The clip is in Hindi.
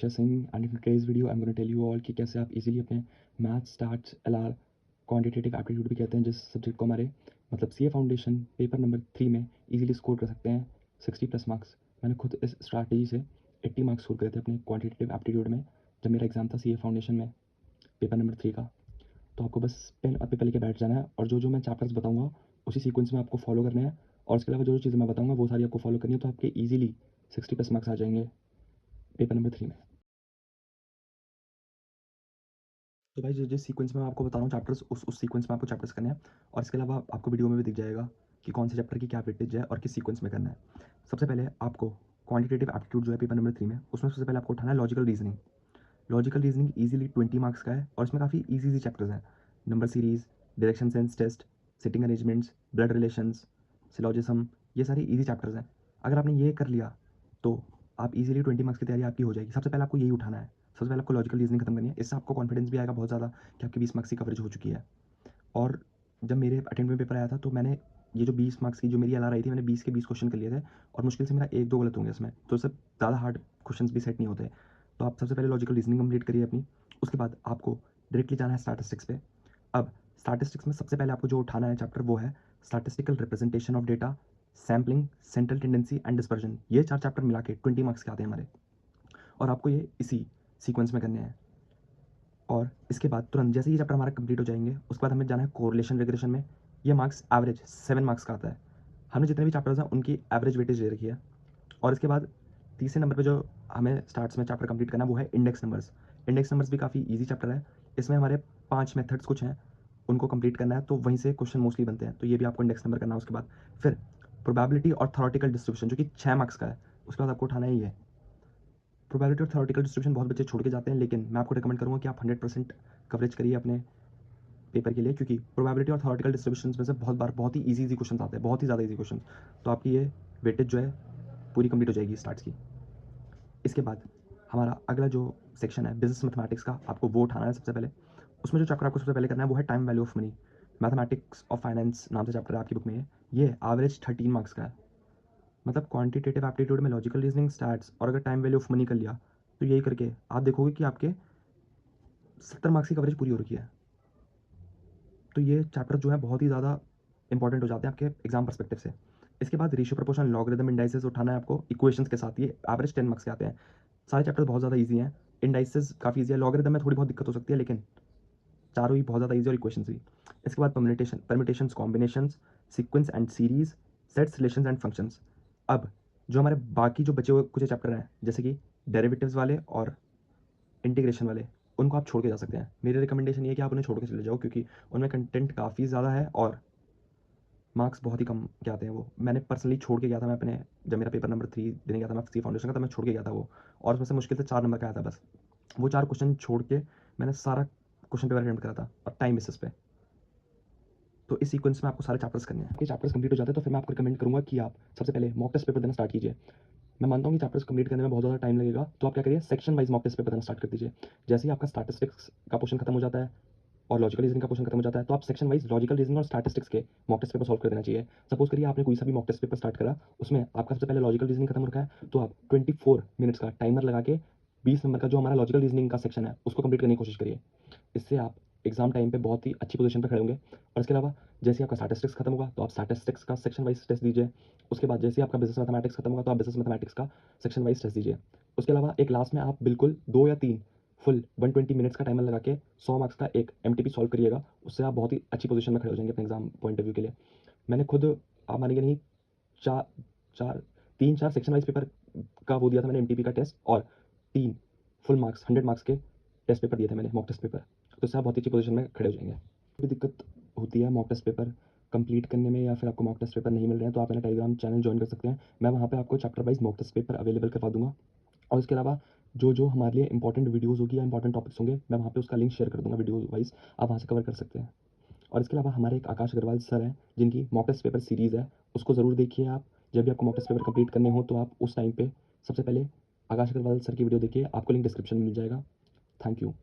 Akshay Singh and in today's video I am gonna tell you all कि कैसे आप इजीली अपने math start LR quantitative aptitude भी कहते हैं जिस सब्जेक्ट को हमारे मतलब सीए फाउंडेशन पेपर नंबर 3 में इजीली स्कोर कर सकते हैं 60+ मार्क्स। मैंने खुद इस स्ट्रैटेजी से 80 मार्क्स स्कोर करे थे अपने क्वांटिटेटिव एप्टीट्यूड में जब मेरा एग्जाम था सीए फाउंडेशन में पेपर नंबर 3 का। तो आपको बस पेन और पेपर लेके बैठ जाना है और जो जो मैं चैप्टर्स बताऊंगा उसी सीक्वेंस में आपको फॉलो करना है और उसके अलावा जो जो चीज़ें मैं बताऊंगा वो सारी आपको फॉलो करनी है, तो आपके ईजिली 60+ मार्क्स आ जाएंगे पेपर नंबर 3 में। तो भाई जिस सीक्वेंस में मैं आपको बता रहा हूँ चैप्टर्स उस सीक्वेंस में आपको चैप्टर्स करने हैं और इसके अलावा आपको वीडियो में भी दिख जाएगा कि कौन से चैप्टर की क्या वेटेज है और किस सीक्वेंस में करना है। सबसे पहले आपको क्वांटिटेटिव एप्टीट्यूड जो है पेपर नंबर 3 में उसमें सबसे पहले आपको उठाना है logical reasoning. Logical reasoning easily 20 marks का है और इसमें काफ़ी ईजी चैप्टर्स हैं। Number series, direction sense test, sitting arrangements, blood relations, syllogism, ये सारे ईजी चैप्टर्स हैं। अगर आपने ये कर लिया तो आप इजीली 20 मार्क्स की तैयारी आपकी हो जाएगी। सबसे पहले आपको यही उठाना है, सबसे पहले आपको लॉजिकल रीजनिंग खत्म करनी है। इससे आपको कॉन्फिडेंस भी आएगा बहुत ज़्यादा कि आपकी 20 मार्क्स की कवरेज हो चुकी है। और जब मेरे अटेंडमेंट पेपर आया था तो मैंने ये जो 20 मार्क्स की जो मेरी एलआर आई थी मैंने 20 के 20 क्वेश्चन कर लिए थे और मुश्किल से मेरा 1-2 गलत होंगे इसमें, तो इससे ज़्यादा हार्ड क्वेश्चन भी सेट नहीं होते। तो आप सबसे पहले लॉजिकल रीजनिंग कंप्लीट करिए अपनी। उसके बाद आपको डायरेक्टली जाना है स्टैटिस्टिक्स पे। अब स्टैटिस्टिक्स में सबसे पहले आपको जो उठाना है चैप्टर वो है statistical representation of data, sampling, central tendency and dispersion. ये 4 चैप्टर मिला के 20 मार्क्स के आते हैं हमारे और आपको ये इसी सीक्वेंस में करने हैं। और इसके बाद तुरंत जैसे ही चैप्टर हमारा कंप्लीट हो जाएंगे उसके बाद हमें जाना है कोरिलेशन रिग्रेशन में। ये मार्क्स एवरेज 7 मार्क्स का आता है। हमने जितने भी चैप्टर्स हैं उनकी एवरेज वेटेज दे रखी है। और इसके बाद तीसरे नंबर पे जो हमें स्टार्ट्स में चैप्टर कंप्लीट करना है वो है इंडेक्स नंबर्स। इंडेक्स नंबर्स भी काफ़ी ईजी चैप्टर है। इसमें हमारे 5 मेथड्स कुछ हैं, उनको कंप्लीट करना है तो वहीं से क्वेश्चन मोस्टली बनते हैं, तो ये भी आपको इंडेक्स नंबर करना है। उसके बाद फिर प्रोबेबिलिटी और थ्योरेटिकल डिस्ट्रीब्यूशन जो कि 6 मार्क्स का है, उसके बाद आपको उठाना ही है। प्रोबेबिलिटी और थ्योरेटिकल डिस्ट्रीब्यूशन बहुत बच्चे छोड़ के जाते हैं, लेकिन मैं आपको रिकमेंड करूँगा कि आप 100% कवरेज करिए अपने पेपर के लिए, क्योंकि प्रोबेबिलिटी और थ्योरेटिकल डिस्ट्रीब्यूशन में से बहुत बार बहुत ही ईजी क्वेश्चन आते हैं, बहुत ही ज़्यादा ईजी क्वेश्चन। तो आपकी ये वेटेज जो है पूरी कंप्लीट हो जाएगी स्टार्ट्स की। इसके बाद हमारा अगला जो सेक्शन है बिजनेस मैथमेटिक्स का, आपको वो उठाना है सबसे पहले। उसमें जो चैप्टर आपको सबसे पहले करना है वो है time value of money. Mathematics of finance नाम से चैप्टर है आपकी बुक में। ये एवरेज 13 मार्क्स का है। मतलब क्वांटिटेटिव एप्टीट्यूड में लॉजिकल रीजनिंग, स्टैट्स और अगर टाइम वैल्यू ऑफ मनी कर लिया तो यही करके आप देखोगे कि आपके 70 मार्क्स की कवरेज पूरी हो रखी है। तो ये चैप्टर जो है बहुत ही ज़्यादा इंपॉर्टेंट हो जाते हैं आपके एग्जाम परस्पेक्टिव से। इसके बाद रेशियो प्रोपोर्शन, लॉगरिदम, इंडाइसेस उठाना है आपको इक्वेशंस के साथ। ये एवरेज 10 मार्क्स के आते हैं। सारे चैप्टर बहुत ज़्यादा ईजी हैं। इंडाइसेस काफ़ी ईजी है, लॉगरिदम में थोड़ी बहुत दिक्कत हो सकती है, लेकिन चारों ही बहुत ज़्यादा ईजी और इक्वेशंस भी। इसके बाद permutations, combinations, sequence and series, sets, relations and functions. अब जो हमारे बाकी जो बचे हुए कुछ चैप्टर हैं जैसे कि डेरिवेटिव्स वाले और इंटीग्रेशन वाले, उनको आप छोड़ के जा सकते हैं। मेरी रिकमेंडेशन ये है कि आप उन्हें छोड़ के चले जाओ, क्योंकि उनमें कंटेंट काफ़ी ज़्यादा है और मार्क्स बहुत ही कम के आते हैं। वो मैंने पर्सनली छोड़ के गया था, मैं अपने जब मेरा पेपर नंबर 3 देने गया था मैं सी फाउंडेशन का, तब मैं छोड़ के गया था वो, और उसमें से मुश्किल से 4 नंबर का आया था बस। वो 4 क्वेश्चन छोड़ के मैंने सारा क्वेश्चन पेपर अटेम्प्ट करा था और टाइम बेसिस पे। तो इस सीक्वेंस में आपको सारे चैप्टर्स करने हैं। आपके चैप्टर्स कंप्लीट हो जाते हैं तो फिर मैं आपको रिकमेंड करूँगा कि आप सबसे पहले मॉक टेस्ट पेपर देना स्टार्ट कीजिए। मैं मानता हूँ कि चैप्टर्स कंप्लीट करने में बहुत ज़्यादा टाइम लगेगा, तो आप क्या करिए section wise mock test paper देना स्टार्ट कर दीजिए। जैसे ही आपका स्टैटिस्टिक्स का पोर्शन खत्म हो जाता है और लॉजिकल रीजनिंग का पोर्शन खत्म हो जाता है तो आप सेक्शन वाइज लॉजिकल रीजनिंग और स्टैटिस्टिक्स के मॉक टेस्ट पेपर सॉल्व कर देना चाहिए। सपोज करिए आपने कोई सा भी मॉक टेस्ट पेपर स्टार्ट करा, उसमें आपका सबसे पहले लॉजिकल रीजनिंग खत्म हो रखा है, तो आप 24 मिनट्स का टाइमर लगा के 20 नंबर का जो हमारा लॉजिकल रीजनिंग का सेक्शन है उसको कंप्लीट करने की कोशिश करिए। इससे आप एग्जाम टाइम पे बहुत ही अच्छी पोजीशन पे खड़े होंगे। और इसके अलावा जैसे ही आपका स्टैटिस्टिक्स खत्म होगा तो आप स्टैटिस्टिक्स का सेक्शन वाइज टेस्ट दीजिए। उसके बाद जैसे ही आपका बिजनेस मैथमेटिक्स खत्म होगा तो आप बिजनेस मैथमेटिक्स का सेक्शन वाइज टेस्ट दीजिए। उसके अलावा एक लास्ट में आप बिल्कुल 2 या 3 फुल 120 मिनट्स का टाइमर लगा के 100 मार्क्स का एक एमटीपी सॉल्व करिएगा। उससे आप बहुत ही अच्छी पोजीशन में खड़े हो जाएंगे अपने एग्जाम पॉइंट ऑफ व्यू के लिए। मैंने खुद, आप मानेंगे नहीं, चार चार 3-4 सेक्शन वाइज पेपर का वो दिया था मैंने एमटीपी का टेस्ट, और 3 फुल मार्क्स 100 मार्क्स के टेस्ट पेपर दिए थे मैंने, मॉक टेस्ट पेपर। तो इससे आप बहुत अच्छी पोजीशन में खड़े हो जाएंगे। भी दिक्कत होती है मॉक टेस्ट पेपर कंप्लीट करने में या फिर आपको मॉक टेस्ट पेपर नहीं मिल रहे हैं तो आप मेरा टेलीग्राम चैनल ज्वाइन कर सकते हैं। मैं वहाँ पे आपको chapter wise mock test paper available करवा दूंगा। और इसके अलावा जो जो हमारे लिए इंपॉर्टेंट वीडियोज़ होगी या इंपॉर्टेंट टॉपिक्स होंगे मैं वहाँ पे उसका लिंक शेयर कर दूंगा वीडियो वाइज, आप वहाँ से कवर कर सकते हैं। और इसके अलावा हमारे एक आकाश अग्रवाल सर हैं जिनकी मॉक टेस्ट पेपर सीरीज़ है, उसको ज़रूर देखिए आप। जब भी आपको मॉक टेस्ट पेपर कंप्लीट करने हो तो आप उस टाइम पे सबसे पहले आकाश अग्रवाल सर की वीडियो देखिए, आपको लिंक डिस्क्रिप्शन में मिल जाएगा। Thank you.